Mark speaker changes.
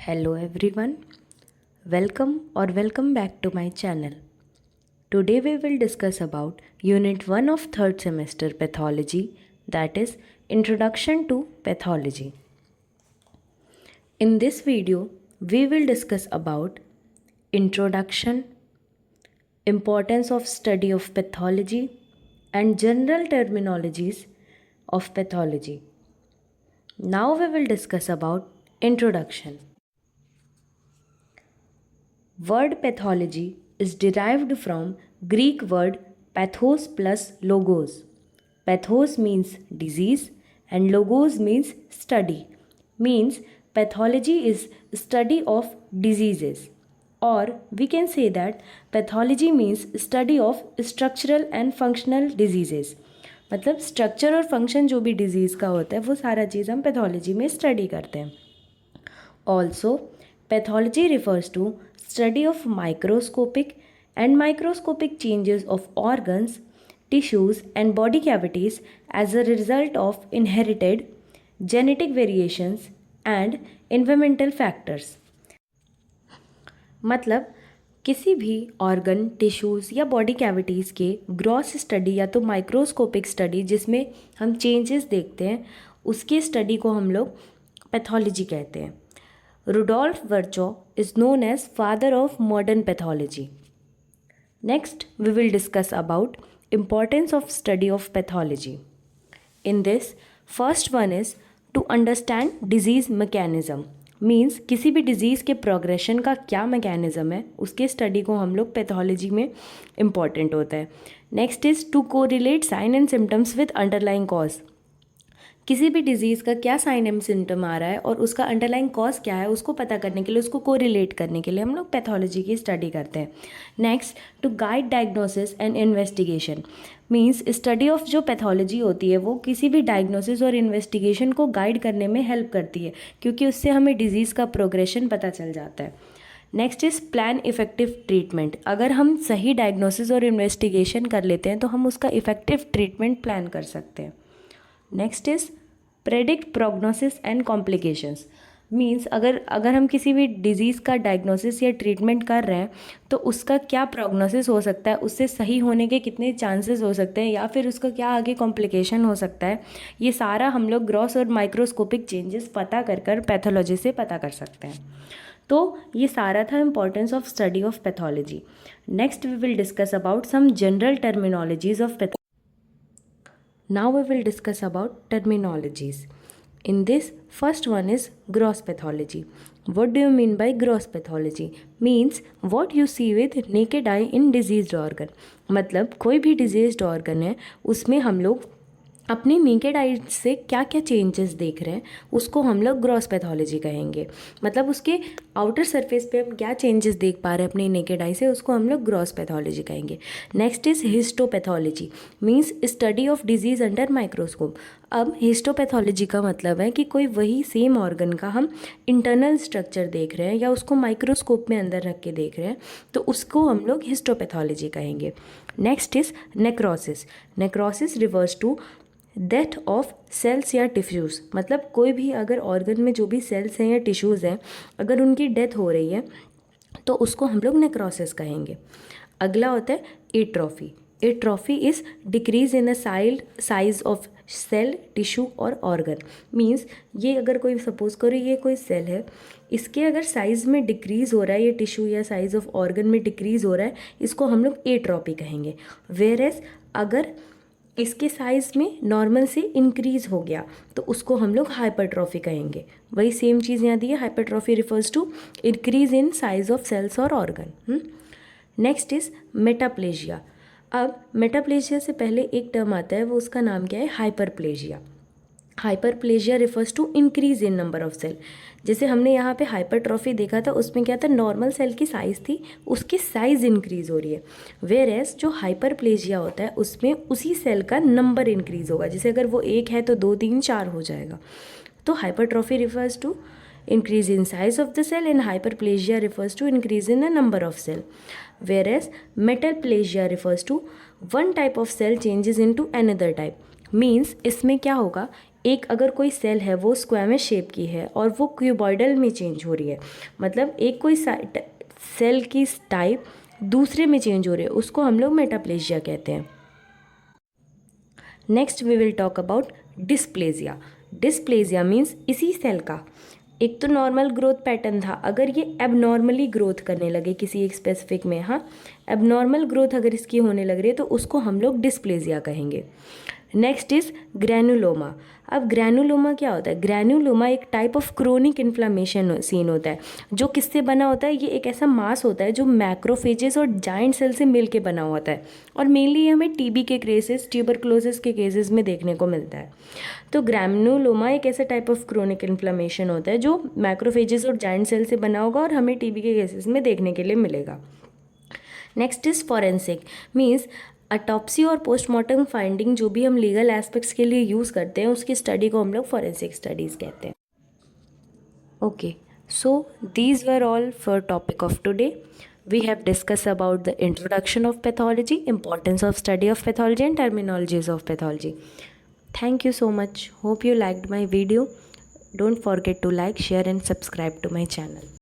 Speaker 1: Hello everyone, welcome back to my channel. Today we will discuss about Unit 1 of 3rd semester Pathology, that is Introduction to Pathology. In this video, we will discuss about Introduction, Importance of Study of Pathology and General Terminologies of Pathology. Now we will discuss about Introduction. Word pathology is derived from Greek word pathos plus logos. Pathos means disease and logos means study. Means pathology is study of diseases. Or we can say that pathology means study of structural and functional diseases. मतलब structure और function जो भी disease का होता है वो सारा चीज़ हम पैथोलॉजी में स्टडी करते हैं. Also pathology refers to study of microscopic and microscopic changes of organs, tissues and body cavities as a result of inherited genetic variations and environmental factors. मतलब किसी भी ऑर्गन, टिश्यूज़ या बॉडी कैविटीज़ के gross study या तो microscopic study जिसमें हम changes देखते हैं उसकी स्टडी को हम लोग पैथोलॉजी कहते हैं. Rudolf Virchow is known as father of modern pathology. Next, we will discuss about importance of study of pathology. In this, first one is to understand disease mechanism. Means किसी भी disease के progression का क्या mechanism है उसके study को हम लोग पैथोलॉजी में इम्पॉर्टेंट होता है. Next is to correlate sign and symptoms with underlying cause. किसी भी डिज़ीज़ का क्या साइन एंड सिम्टम आ रहा है और उसका अंडरलाइंग कॉज क्या है उसको पता करने के लिए, उसको कोरिलेट करने के लिए हम लोग पैथोलॉजी की स्टडी करते हैं. Next, to guide diagnosis and investigation. Means study of जो पैथोलॉजी होती है वो किसी भी डायग्नोसिस और इन्वेस्टिगेशन को गाइड करने में हेल्प करती है क्योंकि उससे हमें डिज़ीज़ का प्रोग्रेशन पता चल जाता है. Next is plan effective treatment. अगर हम सही डायग्नोसिस और इन्वेस्टिगेशन कर लेते हैं तो हम उसका इफ़ेक्टिव ट्रीटमेंट प्लान कर सकते हैं. Next is predict prognosis and complications. Means अगर हम किसी भी डिज़ीज़ का डायग्नोसिस या ट्रीटमेंट कर रहे हैं तो उसका क्या प्रोग्नोसिस हो सकता है, उससे सही होने के कितने चांसेस हो सकते हैं या फिर उसका क्या आगे कॉम्प्लिकेशन हो सकता है, ये सारा हम लोग ग्रॉस और माइक्रोस्कोपिक चेंजेस पता कर पैथोलॉजी से पता कर सकते हैं. तो ये सारा था importance of study of pathology. Next we will discuss about some general terminologies of pathology. Now we will discuss about terminologies. In this, first one is gross pathology. What do you mean by gross pathology? Means what you see with naked eye in diseased organ. मतलब कोई भी diseased organ है उसमें हम लोग अपनी naked eye से क्या क्या चेंजेस देख रहे हैं उसको हम लोग ग्रॉस पैथोलॉजी कहेंगे. मतलब उसके आउटर सरफेस पे हम क्या चेंजेस देख पा रहे हैं अपनी नेकेड आई से उसको हम लोग ग्रॉस पैथोलॉजी कहेंगे. Next is histopathology. Means study of disease under microscope. अब हिस्टोपैथोलॉजी का मतलब है कि कोई वही सेम ऑर्गन का हम इंटरनल स्ट्रक्चर देख रहे हैं या उसको माइक्रोस्कोप में अंदर रख के देख रहे हैं तो उसको हम लोग हिस्टोपैथोलॉजी कहेंगे. Next is necrosis. Necrosis refers to death of cells या टिश्यूज़. मतलब कोई भी अगर ऑर्गन में जो भी सेल्स हैं या टिश्यूज़ हैं अगर उनकी डेथ हो रही है तो उसको हम लोग नेक्रोसिस कहेंगे. अगला होता है atrophy. Atrophy is decrease in the size of cell, tissue और ऑर्गन. मींस ये अगर कोई सपोज करो ये कोई सेल है, इसके अगर साइज़ में डिक्रीज़ हो रहा है, ये टिश्यू या साइज़ ऑफ ऑर्गन में डिक्रीज़ हो रहा है, इसको हम लोग एट्रोफी कहेंगे. वेयर एज अगर इसके साइज़ में नॉर्मल से इंक्रीज़ हो गया तो उसको हम लोग हाइपरट्रॉफी कहेंगे. वही सेम चीज़ यहाँ दी है. Hypertrophy refers to increase in size of cells और ऑर्गन. Next is metaplasia. अब मेटाप्लेजिया से पहले एक टर्म आता है वो उसका नाम क्या है, hyperplasia. Hyperplasia refers to increase in number of cell. जैसे हमने यहाँ पे हाइपरट्रॉफी देखा था उसमें क्या था, नॉर्मल सेल की साइज़ थी उसकी साइज़ इंक्रीज़ हो रही है. वेयर एज जो हाइपरप्लेजिया होता है उसमें उसी सेल का नंबर इंक्रीज़ होगा. जैसे अगर वो 1 है तो 2 3 4 हो जाएगा. तो hypertrophy refers to increase in size of the cell and hyperplasia refers to increase in the number of cell, whereas metaplasia refers to one type of cell changes into another type. Means इसमें क्या होगा, एक अगर कोई cell है वो squamous shape की है और वो क्यूबॉइडल में चेंज हो रही है, मतलब एक कोई सेल की टाइप दूसरे में चेंज हो रही है, उसको हम लोग मेटाप्लेजिया कहते हैं। Next we will talk about dysplasia. Dysplasia means इसी सेल का एक तो नॉर्मल ग्रोथ पैटर्न था, अगर ये एबनॉर्मली ग्रोथ करने लगे किसी एक स्पेसिफिक में, हाँ एबनॉर्मल ग्रोथ अगर इसकी होने लग रही है तो उसको हम लोग डिस्प्लेजिया कहेंगे। Next is granuloma. अब ग्रैनुलोमा क्या होता है? ग्रैनुलोमा एक type of chronic inflammation seen होता है, जो किससे बना होता है? ये एक ऐसा मास होता है जो मैक्रोफेजेस और जाइंट सेल से मिलके बना होता है, और मेनली हमें टीबी के केसेस, ट्यूबरक्लोसिस के केसेस में देखने को मिलता है। तो ग्रैनुलोमा एक ऐसा टाइप ऑफ क्रोनिक इन्फ्लामेशन होता है जो मैक्रोफेजेस और जाइंट सेल से बना होगा और हमें टीबी के केसेस में देखने के लिए मिलेगा। Next is forensic means autopsy और पोस्टमार्टम फाइंडिंग, जो भी हम लीगल एस्पेक्ट्स के लिए यूज़ करते हैं उसकी स्टडी को हम लोग फॉरेंसिक स्टडीज़ कहते हैं। Okay, so these were all for topic of today. We have discussed about the introduction of pathology, importance of study of pathology and terminologies of pathology. Thank you so much. Hope you liked my video. Don't forget to like, share and subscribe to my channel.